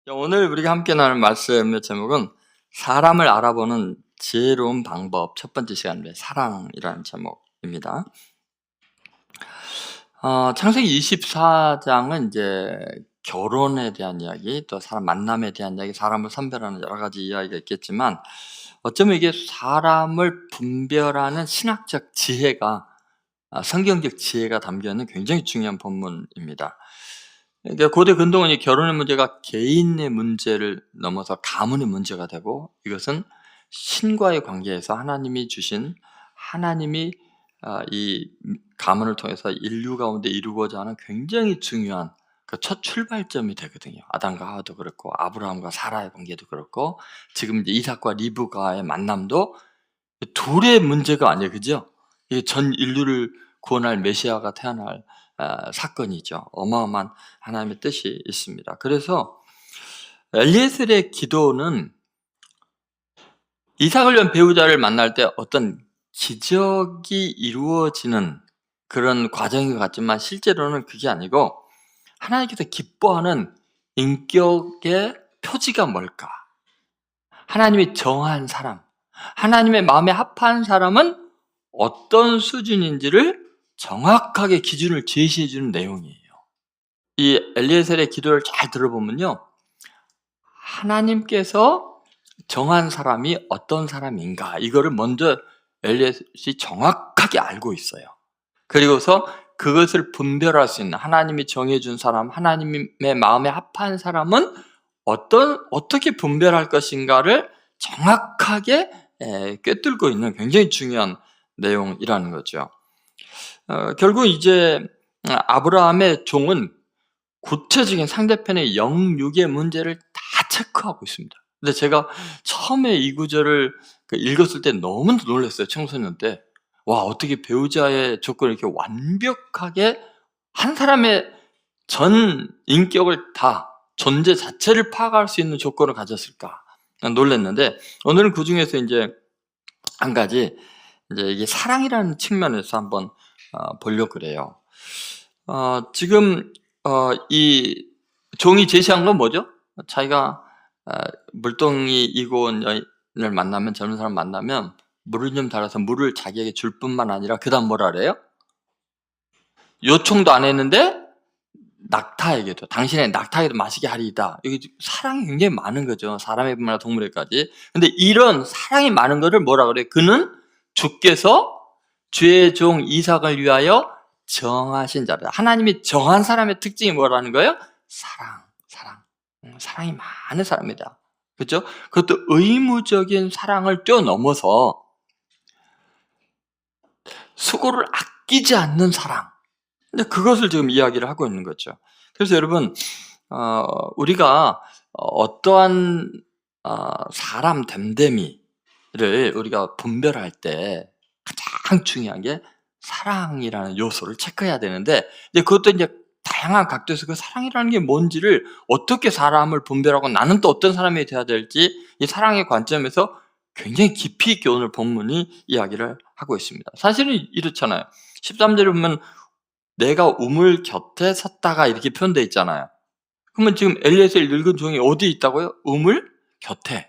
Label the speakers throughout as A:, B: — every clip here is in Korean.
A: 오늘 우리가 함께 나눌 말씀의 제목은 사람을 알아보는 지혜로운 방법, 첫 번째 시간에 사랑이라는 제목입니다. 창세기 24장은 이제 결혼에 대한 이야기, 또 사람 만남에 대한 이야기, 사람을 선별하는 여러 가지 이야기가 있겠지만 어쩌면 이게 사람을 분별하는 신학적 지혜가, 성경적 지혜가 담겨있는 굉장히 중요한 본문입니다. 그러니까 고대 근동은 이 결혼의 문제가 개인의 문제를 넘어서 가문의 문제가 되고, 이것은 신과의 관계에서 하나님이 주신, 하나님이 이 가문을 통해서 인류 가운데 이루고자 하는 굉장히 중요한 그 첫 출발점이 되거든요. 아담과 하와도 그렇고, 아브라함과 사라의 관계도 그렇고, 지금 이제 이삭과 리브가의 만남도 둘의 문제가 아니에요, 그죠? 이게 전 인류를 구원할 메시아가 태어날 사건이죠. 어마어마한 하나님의 뜻이 있습니다. 그래서 엘리에셀의 기도는 이삭을 위한 배우자를 만날 때 어떤 기적이 이루어지는 그런 과정인 것 같지만, 실제로는 그게 아니고 하나님께서 기뻐하는 인격의 표지가 뭘까? 하나님이 정한 사람, 하나님의 마음에 합한 사람은 어떤 수준인지를 정확하게 기준을 제시해 주는 내용이에요. 이 엘리에셀의 기도를 잘 들어보면요, 하나님께서 정한 사람이 어떤 사람인가, 이거를 먼저 엘리에셀이 정확하게 알고 있어요. 그리고서 그것을 분별할 수 있는, 하나님이 정해준 사람, 하나님의 마음에 합한 사람은 어떻게 분별할 것인가를 정확하게 꿰뚫고 있는 굉장히 중요한 내용이라는 거죠. 결국 이제 아브라함의 종은 구체적인 상대편의 영육의 문제를 다 체크하고 있습니다. 근데 제가 처음에 이 구절을 읽었을 때 너무 놀랐어요. 청소년 때. 와, 어떻게 배우자의 조건을 이렇게 완벽하게 한 사람의 전 인격을 다, 존재 자체를 파악할 수 있는 조건을 가졌을까 놀랐는데, 오늘은 그 중에서 이제 한 가지, 이제 이게 사랑이라는 측면에서 한번 보려고 그래요. 지금 이 종이 제시한 건 뭐죠? 자기가 물동이 이고 여인을 만나면, 젊은 사람 만나면 물을 좀 달아서 물을 자기에게 줄 뿐만 아니라 그 다음 뭐라 그래요? 요청도 안 했는데 낙타에게도, 당신의 낙타에게도 마시게 하리이다. 여기 사랑이 굉장히 많은 거죠. 사람의 뿐만 아니라 동물에까지. 근데 이런 사랑이 많은 거를 뭐라 그래요? 그는 주께서 주의 종 이삭을 위하여 정하신 자다. 하나님이 정한 사람의 특징이 뭐라는 거예요? 사랑. 사랑이 많은 사람이다. 그렇죠? 그것도 의무적인 사랑을 뛰어넘어서 수고를 아끼지 않는 사랑. 근데 그것을 지금 이야기를 하고 있는 거죠. 그래서 여러분, 우리가 어떠한 사람 됨됨이를 우리가 분별할 때 가장 중요한 게 사랑이라는 요소를 체크해야 되는데, 이제 그것도 이제 다양한 각도에서 그 사랑이라는 게 뭔지를 어떻게 사람을 분별하고 나는 또 어떤 사람이 돼야 될지, 이 사랑의 관점에서 굉장히 깊이 있게 오늘 본문이 이야기를 하고 있습니다. 사실은 이렇잖아요. 13절에 보면 내가 우물 곁에 섰다가 이렇게 표현되어 있잖아요. 그러면 지금 엘리에셀 늙은 종이 어디 있다고요? 우물 곁에.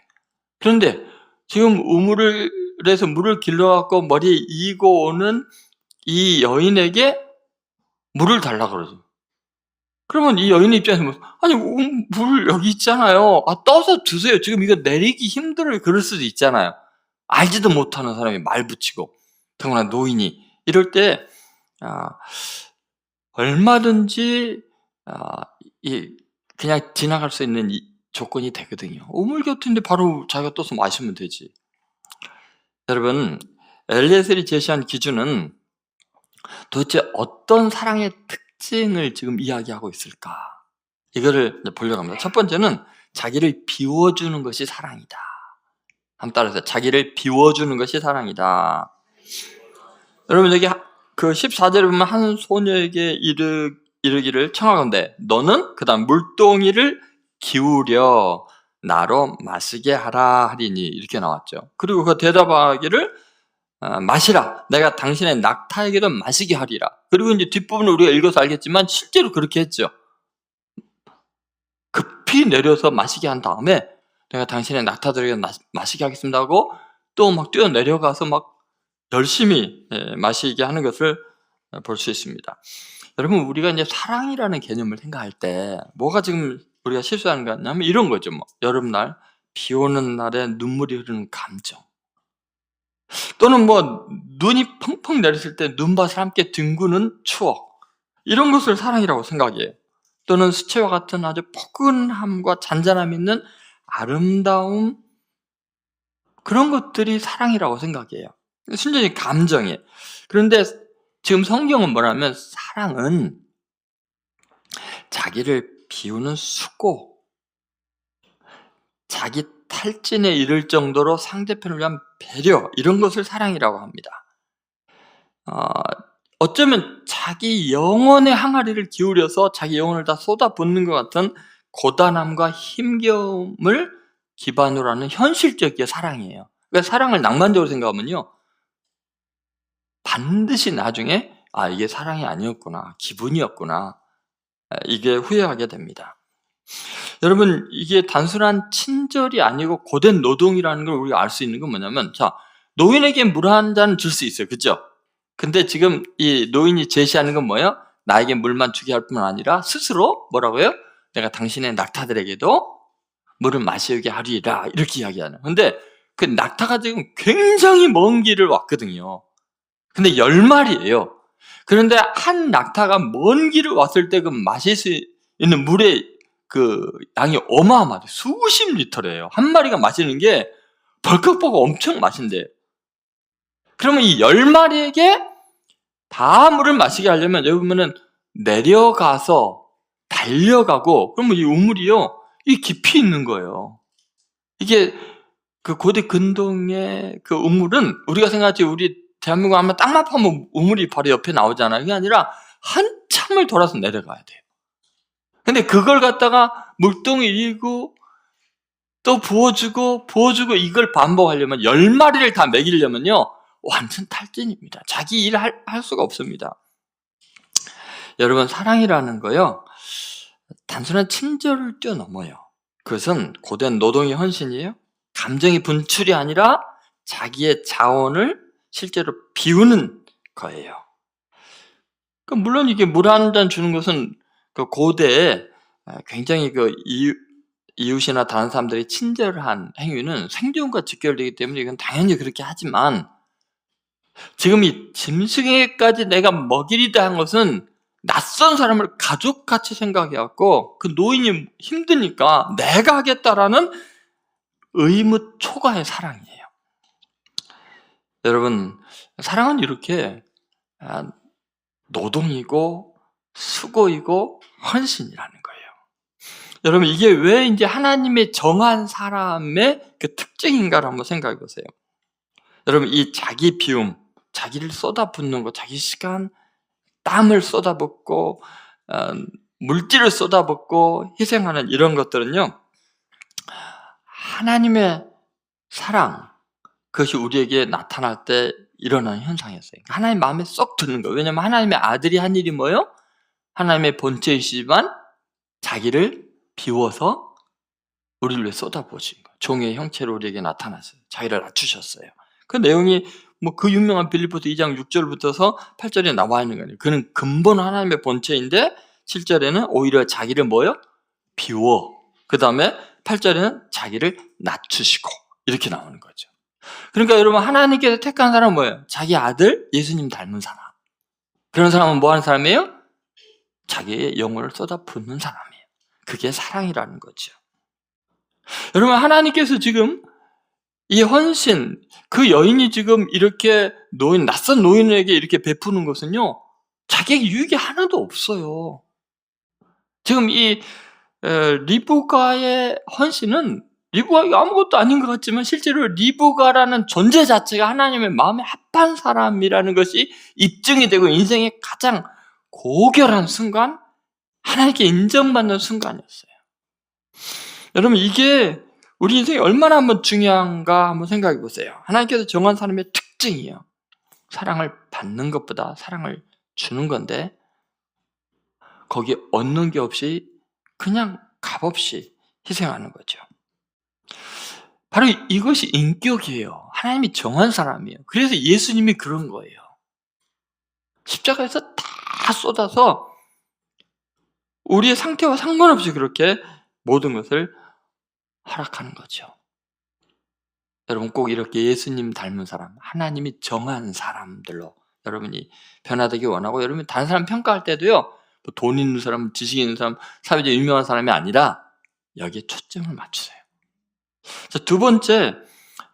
A: 그런데 지금 우물에서 물을 길러갖고 머리에 이고 오는 이 여인에게 물을 달라 그러죠. 그러면 이 여인의 입장에서 아니, 물 여기 있잖아요. 떠서 주세요. 지금 이거 내리기 힘들어요. 그럴 수도 있잖아요. 알지도 못하는 사람이 말 붙이고, 더구나 노인이 이럴 때 얼마든지 그냥 지나갈 수 있는 조건이 되거든요. 우물 곁인데 바로 자기가 떠서 마시면 되지. 여러분, 엘리에셀이 제시한 기준은 도대체 어떤 사랑의 특징을 지금 이야기하고 있을까? 이거를 보려고 합니다. 첫 번째는 자기를 비워주는 것이 사랑이다. 한번 따라서 자기를 비워주는 것이 사랑이다. 여러분, 여기 그 14절에 보면 한 소녀에게 이르기를 청하건대 너는 그 다음 물동이를 기울여 나로 마시게 하라 하리니, 이렇게 나왔죠. 그리고 그 대답하기를 마시라, 내가 당신의 낙타에게도 마시게 하리라. 그리고 이제 뒷부분을 우리가 읽어서 알겠지만 실제로 그렇게 했죠. 급히 내려서 마시게 한 다음에 내가 당신의 낙타들에게 마시게 하겠습니다 하고 또 막 뛰어 내려가서 막 열심히 마시게 하는 것을 볼 수 있습니다. 여러분, 우리가 이제 사랑이라는 개념을 생각할 때 뭐가 지금 우리가 실수하는 거 같냐면 이런 거죠. 뭐 여름날 비 오는 날에 눈물이 흐르는 감정, 또는 뭐 눈이 펑펑 내렸을 때 눈밭을 함께 뒹구는 추억, 이런 것을 사랑이라고 생각해요. 또는 수채화 같은 아주 포근함과 잔잔함이 있는 아름다움, 그런 것들이 사랑이라고 생각해요. 순전히 감정이에요. 그런데 지금 성경은 뭐냐면 사랑은 자기를 비우는 수고, 자기 탈진에 이를 정도로 상대편을 위한 배려, 이런 것을 사랑이라고 합니다. 어쩌면 자기 영혼의 항아리를 기울여서 자기 영혼을 다 쏟아붓는 것 같은 고단함과 힘겨움을 기반으로 하는 현실적인 사랑이에요. 그러니까 사랑을 낭만적으로 생각하면요, 반드시 나중에 이게 사랑이 아니었구나, 기분이었구나, 이게 후회하게 됩니다. 여러분, 이게 단순한 친절이 아니고 고된 노동이라는 걸 우리가 알 수 있는 건 뭐냐면, 자, 노인에게 물 한 잔 줄 수 있어요. 그죠? 근데 지금 이 노인이 제시하는 건 뭐예요? 나에게 물만 주게 할 뿐만 아니라 스스로 뭐라고요? 내가 당신의 낙타들에게도 물을 마시게 하리라, 이렇게 이야기하는. 근데 그 낙타가 지금 굉장히 먼 길을 왔거든요. 근데 10마리예요. 그런데 한 낙타가 먼 길을 왔을 때 그 마실 수 있는 물의 그 양이 어마어마해요. 수십 리터래요. 한 마리가 마시는 게 벌컥벌컥 엄청 마신대요. 그러면 이 10마리에게 다 물을 마시게 하려면 여기 보면은 내려가서 달려가고, 그러면 이 우물이요, 이 깊이 있는 거예요. 이게 그 고대 근동의 그 우물은 우리가 생각하지, 우리 대한민국 하면 땅만 파면 우물이 바로 옆에 나오잖아요. 그게 아니라 한참을 돌아서 내려가야 돼요. 근데 그걸 갖다가 물동이 일고 또 부어주고 이걸 반복하려면 10마리를 다 먹이려면요 완전 탈진입니다. 자기 일 할 수가 없습니다. 여러분, 사랑이라는 거요, 단순한 친절을 뛰어넘어요. 그것은 고된 노동의 헌신이에요. 감정의 분출이 아니라 자기의 자원을 실제로 비우는 거예요. 물론 이게 물 한 잔 주는 것은 그 고대에 굉장히 그 이웃이나 다른 사람들이 친절한 행위는 생존과 직결되기 때문에 이건 당연히 그렇게 하지만, 지금 이 짐승에게까지 내가 먹이리다 한 것은 낯선 사람을 가족같이 생각해갖고 그 노인이 힘드니까 내가 하겠다라는 의무 초과의 사랑이에요. 여러분, 사랑은 이렇게 노동이고 수고이고 헌신이라는 거예요. 여러분, 이게 왜 이제 하나님의 정한 사람의 그 특징인가를 한번 생각해 보세요. 여러분, 이 자기 비움, 자기를 쏟아붓는 거, 자기 시간, 땀을 쏟아붓고 물질을 쏟아붓고 희생하는 이런 것들은요, 하나님의 사랑, 그것이 우리에게 나타날 때 일어나는 현상이었어요. 하나님 마음에 쏙 드는 거예요. 왜냐하면 하나님의 아들이 한 일이 뭐예요? 하나님의 본체이시지만 자기를 비워서 우리를 위해 쏟아부으신 거예요. 종의 형체로 우리에게 나타났어요. 자기를 낮추셨어요. 그 내용이 뭐 그 유명한 빌립보서 2장 6절부터서 8절에 나와 있는 거예요. 그는 근본 하나님의 본체인데 7절에는 오히려 자기를 뭐예요? 비워. 그 다음에 8절에는 자기를 낮추시고, 이렇게 나오는 거죠. 그러니까 여러분, 하나님께서 택한 사람은 뭐예요? 자기 아들 예수님 닮은 사람. 그런 사람은 뭐 하는 사람이에요? 자기의 영혼을 쏟아붓는 사람이에요. 그게 사랑이라는 거죠. 여러분, 하나님께서 지금 이 헌신, 그 여인이 지금 이렇게 낯선 노인에게 이렇게 베푸는 것은요, 자기에게 유익이 하나도 없어요. 지금 이 리브가의 헌신은, 리브가가 아무것도 아닌 것 같지만 실제로 리브가라는 존재 자체가 하나님의 마음에 합한 사람이라는 것이 입증이 되고 인생의 가장 고결한 순간, 하나님께 인정받는 순간이었어요. 여러분, 이게 우리 인생이 얼마나 한번 중요한가 한번 생각해 보세요. 하나님께서 정한 사람의 특징이에요. 사랑을 받는 것보다 사랑을 주는 건데, 거기에 얻는 게 없이 그냥 값없이 희생하는 거죠. 바로 이것이 인격이에요. 하나님이 정한 사람이에요. 그래서 예수님이 그런 거예요. 십자가에서 다 쏟아서 우리의 상태와 상관없이 그렇게 모든 것을 허락하는 거죠. 여러분 꼭 이렇게 예수님 닮은 사람, 하나님이 정한 사람들로 여러분이 변화되기 원하고, 여러분이 다른 사람 평가할 때도요, 돈 있는 사람, 지식 있는 사람, 사회적으로 유명한 사람이 아니라 여기에 초점을 맞추세요. 자, 두 번째,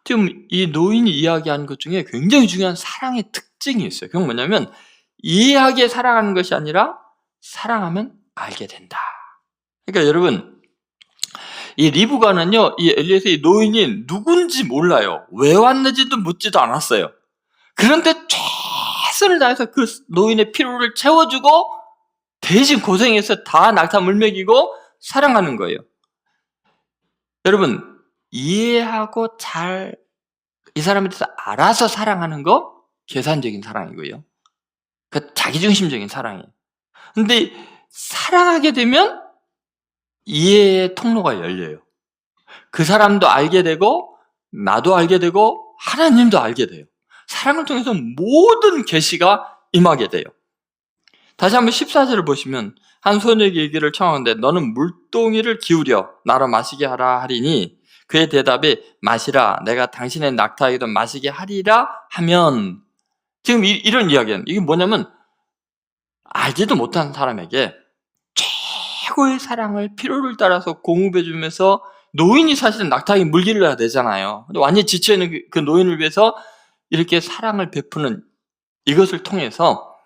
A: 지금 이 노인이 이야기하는 것 중에 굉장히 중요한 사랑의 특징이 있어요. 그건 뭐냐면 이해하기에 사랑하는 것이 아니라 사랑하면 알게 된다. 그러니까 여러분, 이 리브가는요, 이 엘리에서의 노인이 누군지 몰라요. 왜 왔는지도 묻지도 않았어요. 그런데 최선을 다해서 그 노인의 필요를 채워주고 대신 고생해서 다 낙타 물먹이고 사랑하는 거예요. 여러분, 이해하고 잘 이 사람에 대해서 알아서 사랑하는 거 계산적인 사랑이고요. 그 자기중심적인 사랑이에요. 근데 사랑하게 되면 이해의 통로가 열려요. 그 사람도 알게 되고 나도 알게 되고 하나님도 알게 돼요. 사랑을 통해서 모든 계시가 임하게 돼요. 다시 한번 14절을 보시면 한 소녀에게 얘기를 청하는데 너는 물동이를 기울여 나로 마시게 하라 하리니 그의 대답이 마시라 내가 당신의 낙타에게도 마시게 하리라 하면, 지금 이런 이야기는 이게 뭐냐면 알지도 못한 사람에게 최고의 사랑을 필요를 따라서 공급해 주면서, 노인이 사실은 낙타에게 물기를 해야 되잖아요. 근데 완전히 지쳐있는 그 노인을 위해서 이렇게 사랑을 베푸는 이것을 통해서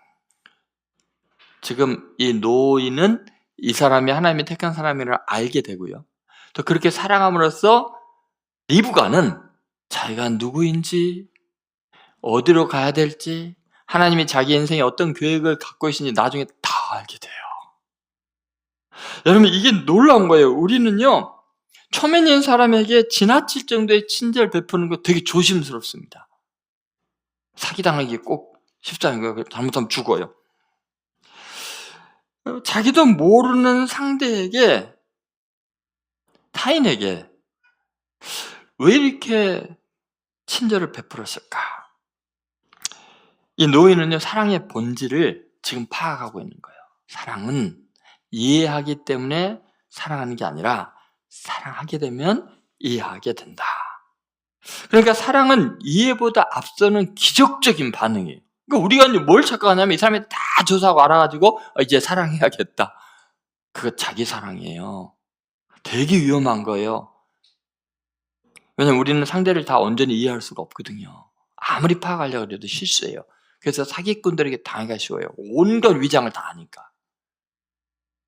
A: 지금 이 노인은 이 사람이 하나님이 택한 사람이라 알게 되고요. 또 그렇게 사랑함으로써 리브가는 자기가 누구인지, 어디로 가야 될지, 하나님이 자기 인생에 어떤 계획을 갖고 계신지 나중에 다 알게 돼요. 여러분, 이게 놀라운 거예요. 우리는요, 초면인 사람에게 지나칠 정도의 친절을 베푸는 거 되게 조심스럽습니다. 사기당하기 꼭 쉽다는 거예요. 잘못하면 죽어요. 자기도 모르는 상대에게, 타인에게 왜 이렇게 친절을 베풀었을까? 이 노인은요, 사랑의 본질을 지금 파악하고 있는 거예요. 사랑은 이해하기 때문에 사랑하는 게 아니라 사랑하게 되면 이해하게 된다. 그러니까 사랑은 이해보다 앞서는 기적적인 반응이에요. 그러니까 우리가 뭘 착각하냐면 이 사람이 다 조사하고 알아가지고 이제 사랑해야겠다. 그거 자기 사랑이에요. 되게 위험한 거예요. 왜냐면 우리는 상대를 다 온전히 이해할 수가 없거든요. 아무리 파악하려고 해도 실수예요. 그래서 사기꾼들에게 당하기가 쉬워요. 온갖 위장을 다 하니까.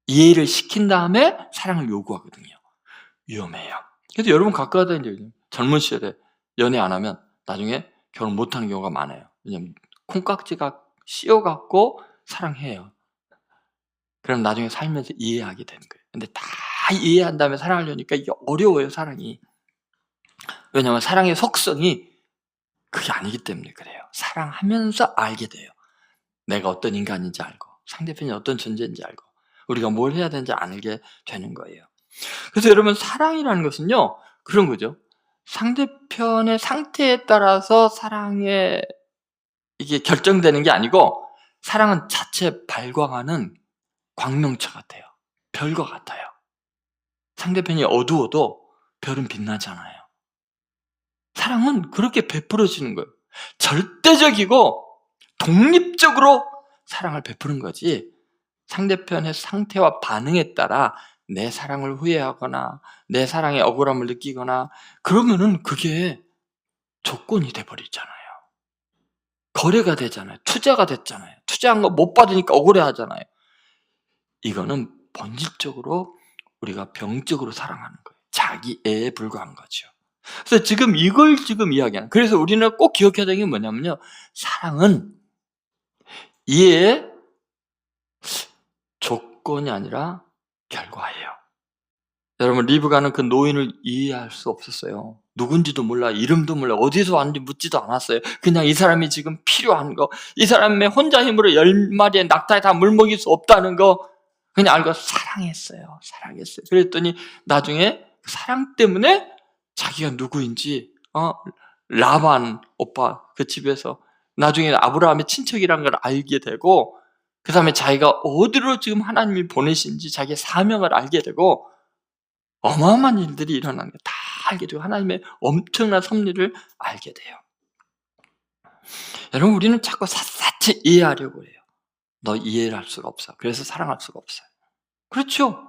A: 이해를 시킨 다음에 사랑을 요구하거든요. 위험해요. 그래서 여러분 가까이다 이제 젊은 시절에 연애 안 하면 나중에 결혼 못하는 경우가 많아요. 왜냐면 콩깍지가 씌어갖고 사랑해요. 그럼 나중에 살면서 이해하게 되는 거예요. 근데 다 이해한 다음에 사랑하려니까 이게 어려워요, 사랑이. 왜냐하면 사랑의 속성이 그게 아니기 때문에 그래요. 사랑하면서 알게 돼요. 내가 어떤 인간인지 알고 상대편이 어떤 존재인지 알고 우리가 뭘 해야 되는지 알게 되는 거예요. 그래서 여러분, 사랑이라는 것은요, 그런 거죠. 상대편의 상태에 따라서 사랑에 이게 결정되는 게 아니고, 사랑은 자체 발광하는 광명체 같아요. 별과 같아요. 상대편이 어두워도 별은 빛나잖아요. 사랑은 그렇게 베풀어지는 거예요. 절대적이고 독립적으로 사랑을 베푸는 거지, 상대편의 상태와 반응에 따라 내 사랑을 후회하거나 내 사랑에 억울함을 느끼거나 그러면은 그게 조건이 돼버리잖아요. 거래가 되잖아요. 투자가 됐잖아요. 투자한 거 못 받으니까 억울해하잖아요. 이거는 본질적으로 우리가 병적으로 사랑하는 거예요. 자기 애에 불과한 거죠. 그래서 지금 이걸 이야기하는, 그래서 우리는 꼭 기억해야 되는 게 뭐냐면요, 사랑은 이해의 조건이 아니라 결과예요. 여러분, 리브가는 그 노인을 이해할 수 없었어요. 누군지도 몰라, 이름도 몰라, 어디서 왔는지 묻지도 않았어요. 그냥 이 사람이 지금 필요한 거, 이 사람의 혼자 힘으로 10마리의 낙타에 다 물먹일 수 없다는 거 그냥 알고 사랑했어요. 그랬더니 나중에 사랑 때문에 자기가 누구인지 라반 오빠 그 집에서 나중에 아브라함의 친척이라는 걸 알게 되고, 그 다음에 자기가 어디로 지금 하나님이 보내신지 자기의 사명을 알게 되고, 어마어마한 일들이 일어나는 거 다 알게 되고 하나님의 엄청난 섭리를 알게 돼요. 여러분, 우리는 자꾸 샅샅이 이해하려고 해요. 너 이해를 할 수가 없어. 그래서 사랑할 수가 없어요. 그렇죠?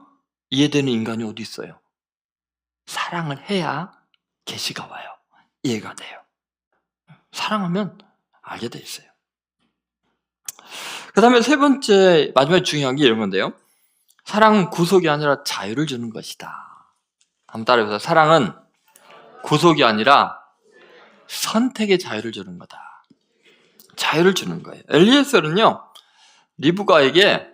A: 이해되는 인간이 어디 있어요? 사랑을 해야 계시가 와요. 이해가 돼요. 사랑하면 알게 돼 있어요. 그 다음에 세 번째, 마지막에 중요한 게 이런 건데요. 사랑은 구속이 아니라 자유를 주는 것이다. 한번 따라해보세요. 사랑은 구속이 아니라 선택의 자유를 주는 거다. 자유를 주는 거예요. 엘리에셀은요, 리브가에게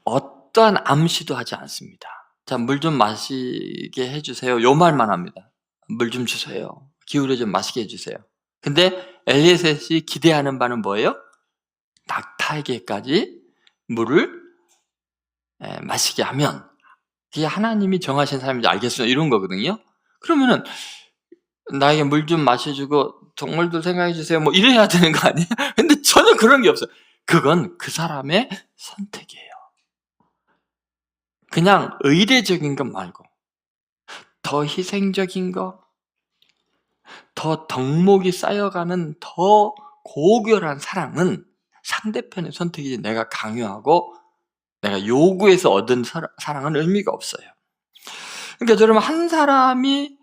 A: 어떠한 암시도 하지 않습니다. 자, 물 좀 마시게 해주세요. 요 말만 합니다. 물 좀 주세요. 기울여 좀 마시게 해주세요. 근데 엘리에셀이 기대하는 바는 뭐예요? 낙타에게까지 물을 마시게 하면 그게 하나님이 정하신 사람인지 알겠어요. 이런 거거든요. 그러면은 나에게 물 좀 마셔주고 동물들 생각해 주세요. 뭐 이래야 되는 거 아니에요? 근데 전혀 그런 게 없어요. 그건 그 사람의 선택이에요. 그냥 의례적인 것 말고 더 희생적인 거, 더 덕목이 쌓여가는 더 고결한 사랑은 상대편의 선택이지 내가 강요하고 내가 요구해서 얻은 사랑은 의미가 없어요. 그러니까 여러분, 한 사람이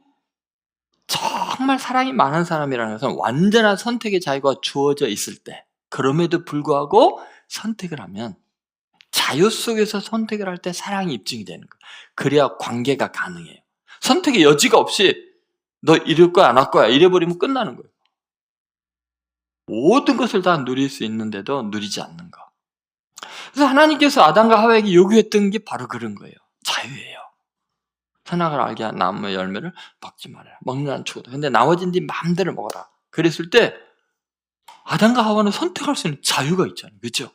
A: 정말 사랑이 많은 사람이라는 것은 완전한 선택의 자유가 주어져 있을 때, 그럼에도 불구하고 선택을 하면 자유 속에서 선택을 할 때 사랑이 입증이 되는 거예요. 그래야 관계가 가능해요. 선택의 여지가 없이 너 이럴 거야 안 할 거야 이래버리면 끝나는 거예요. 모든 것을 다 누릴 수 있는데도 누리지 않는 거. 그래서 하나님께서 아담과 하와에게 요구했던 게 바로 그런 거예요. 자유예요. 선악을 알게 한 나무의 열매를 먹지 말아라. 먹는 한 죽어도. 근데 나머진 네 마음대로 먹어라. 그랬을 때 아담과 하와는 선택할 수 있는 자유가 있잖아요. 그렇죠?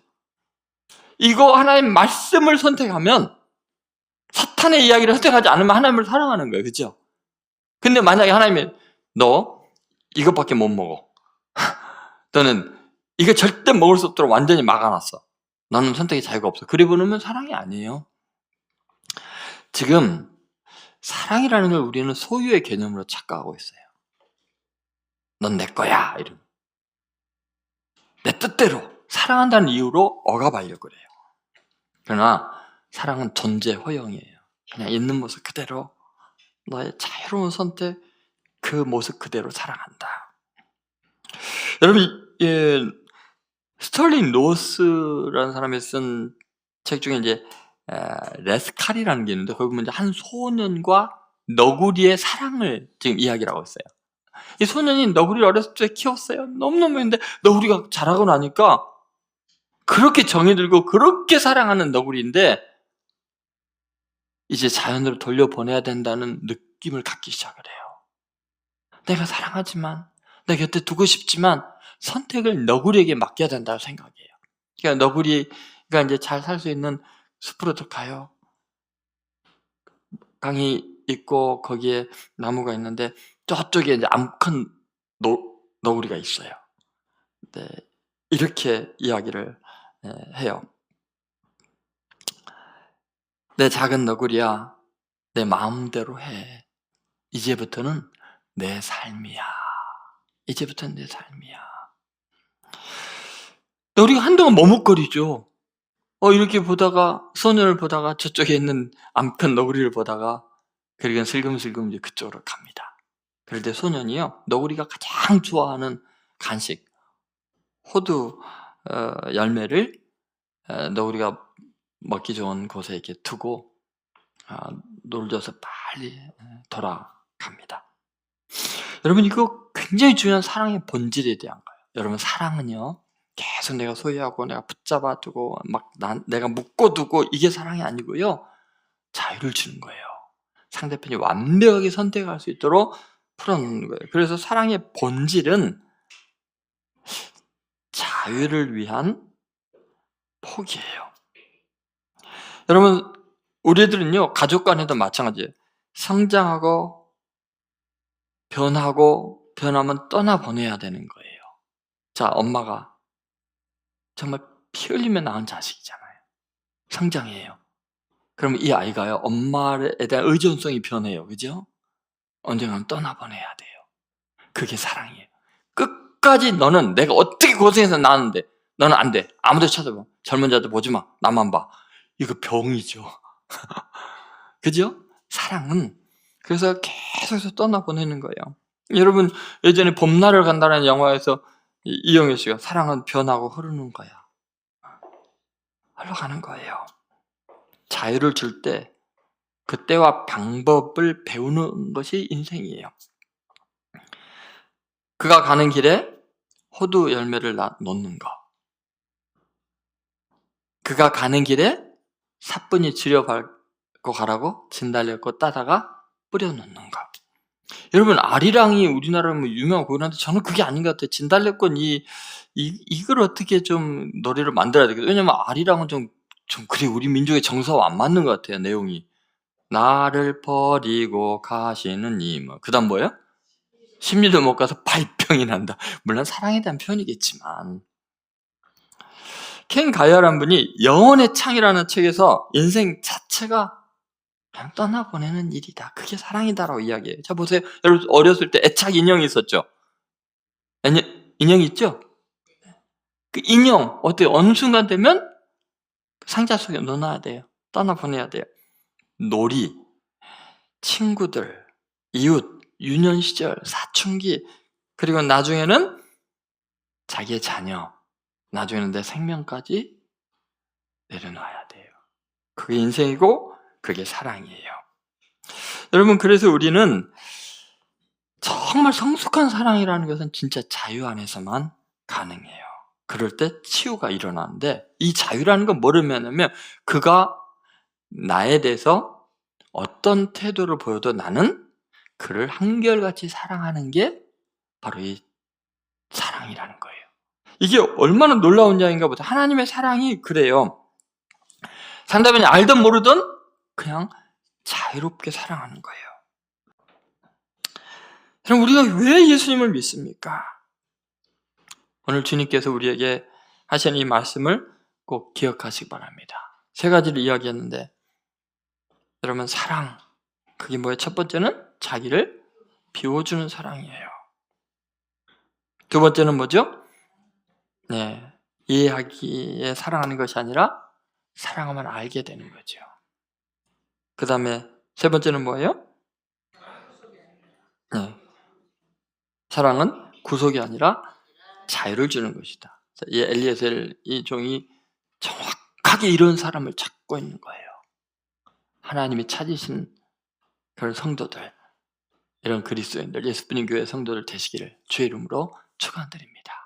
A: 이거 하나님 말씀을 선택하면, 사탄의 이야기를 선택하지 않으면 하나님을 사랑하는 거예요. 그렇죠? 근데 만약에 하나님이 너 이것밖에 못 먹어. 너는 이거 절대 먹을 수 없도록 완전히 막아놨어. 너는 선택의 자유가 없어. 그래 보면 사랑이 아니에요. 지금 사랑이라는 걸 우리는 소유의 개념으로 착각하고 있어요. 넌 내 거야. 이런. 내 뜻대로 사랑한다는 이유로 억압하려고 그래요. 그러나 사랑은 존재 허용이에요. 그냥 있는 모습 그대로 너의 자유로운 선택, 그 모습 그대로 사랑한다. 여러분, 스털링 노스라는 사람이 쓴 책 중에 이제 레스칼이라는 게 있는데, 거기 보면 이제 한 소년과 너구리의 사랑을 지금 이야기를 하고 있어요. 이 소년이 너구리를 어렸을 때 키웠어요. 너무너무 했는데 너구리가 자라고 나니까 그렇게 정이 들고 그렇게 사랑하는 너구리인데 이제 자연으로 돌려보내야 된다는 느낌을 갖기 시작을 해요. 내가 사랑하지만, 내 곁에 두고 싶지만 선택을 너구리에게 맡겨야 된다고 생각해요. 그러니까 너구리가 이제 잘 살 수 있는 숲으로 가요. 강이 있고 거기에 나무가 있는데 저쪽에 이제 암컷 너구리가 있어요. 네, 이렇게 이야기를 해요. 내 작은 너구리야, 내 마음대로 해. 이제부터는 내 삶이야. 이제부터는 내 삶이야. 우리가 한동안 머뭇거리죠. 이렇게 보다가, 소년을 보다가 저쪽에 있는 암컷 너구리를 보다가, 그리고 슬금슬금 이제 그쪽으로 갑니다. 그럴 때 소년이요, 너구리가 가장 좋아하는 간식, 호두 열매를 너구리가 먹기 좋은 곳에 이렇게 두고 놀려서 빨리 돌아갑니다. 여러분, 이거 굉장히 중요한 사랑의 본질에 대한 거예요. 여러분, 사랑은요, 계속 내가 소유하고 내가 붙잡아 두고 막 내가 묶어두고 이게 사랑이 아니고요, 자유를 주는 거예요. 상대편이 완벽하게 선택할 수 있도록 풀어놓는 거예요. 그래서 사랑의 본질은 자유를 위한 포기예요. 여러분, 우리들은요, 가족 간에도 마찬가지예요. 성장하고 변하고 변하면 떠나보내야 되는 거예요. 자, 엄마가 정말 피 흘리며 낳은 자식이잖아요. 성장해요. 그러면 이 아이가요, 엄마에 대한 의존성이 변해요. 그죠? 언젠가는 떠나보내야 돼요. 그게 사랑이에요. 끝까지 너는 내가 어떻게 고생해서 낳았는데 너는 안 돼. 아무도 쳐다봐. 젊은 자들 보지 마. 나만 봐. 이거 병이죠. 그죠? 사랑은 그래서 계속해서 떠나보내는 거예요. 여러분, 예전에 봄날을 간다는 영화에서 이영애 씨가 사랑은 변하고 흐르는 거야. 흘러가는 거예요. 자유를 줄 때 그때와 방법을 배우는 것이 인생이에요. 그가 가는 길에 호두 열매를 놓는 거. 그가 가는 길에 사뿐히 지려밟고 가라고 진달래꽃 따다가 뿌려놓는 거. 여러분, 아리랑이 우리나라 뭐 유명한 곡인데 저는 그게 아닌 것 같아요. 진달래꽃 이걸 어떻게 좀 노래를 만들어야 되겠어요. 왜냐면 아리랑은 좀 그래 우리 민족의 정서와 안 맞는 것 같아요. 내용이. 나를 버리고 가시는 님. 그다음 뭐예요? 10리도 못 가서 발병이 난다. 물론 사랑에 대한 표현이겠지만 켄 가이어라는 분이 영혼의 창이라는 책에서 인생 자체가 그냥 떠나보내는 일이다. 그게 사랑이다라고 이야기해요. 자, 보세요. 여러분, 어렸을 때 애착 인형이 있었죠? 인형이 있죠? 그 인형, 어때요? 어느 순간 되면 상자 속에 넣어놔야 돼요. 떠나보내야 돼요. 놀이, 친구들, 이웃, 유년 시절, 사춘기, 그리고 나중에는 자기의 자녀, 나중에는 내 생명까지 내려놔야 돼요. 그게 인생이고 그게 사랑이에요. 여러분, 그래서 우리는 정말 성숙한 사랑이라는 것은 진짜 자유 안에서만 가능해요. 그럴 때 치유가 일어나는데 이 자유라는 건 뭐를 의미하냐면 그가 나에 대해서 어떤 태도를 보여도 나는 그를 한결같이 사랑하는 게 바로 이 사랑이라는 거예요. 이게 얼마나 놀라운 이야기인가 보다. 하나님의 사랑이 그래요. 상대방이 알든 모르든 그냥 자유롭게 사랑하는 거예요. 그럼 우리가 왜 예수님을 믿습니까? 오늘 주님께서 우리에게 하신 이 말씀을 꼭 기억하시기 바랍니다. 세 가지를 이야기했는데 여러분, 사랑 그게 뭐예요? 첫 번째는 자기를 비워주는 사랑이에요. 두 번째는 뭐죠? 네, 이해하기에 사랑하는 것이 아니라 사랑하면 알게 되는 거죠. 그 다음에 세 번째는 뭐예요? 네, 사랑은 구속이 아니라 자유를 주는 것이다. 이 엘리에셀 이 종이 정확하게 이런 사람을 찾고 있는 거예요. 하나님이 찾으신 그런 성도들, 이런 그리스도인들, 예수님 교회 성도들 되시기를 주의 이름으로 축원드립니다.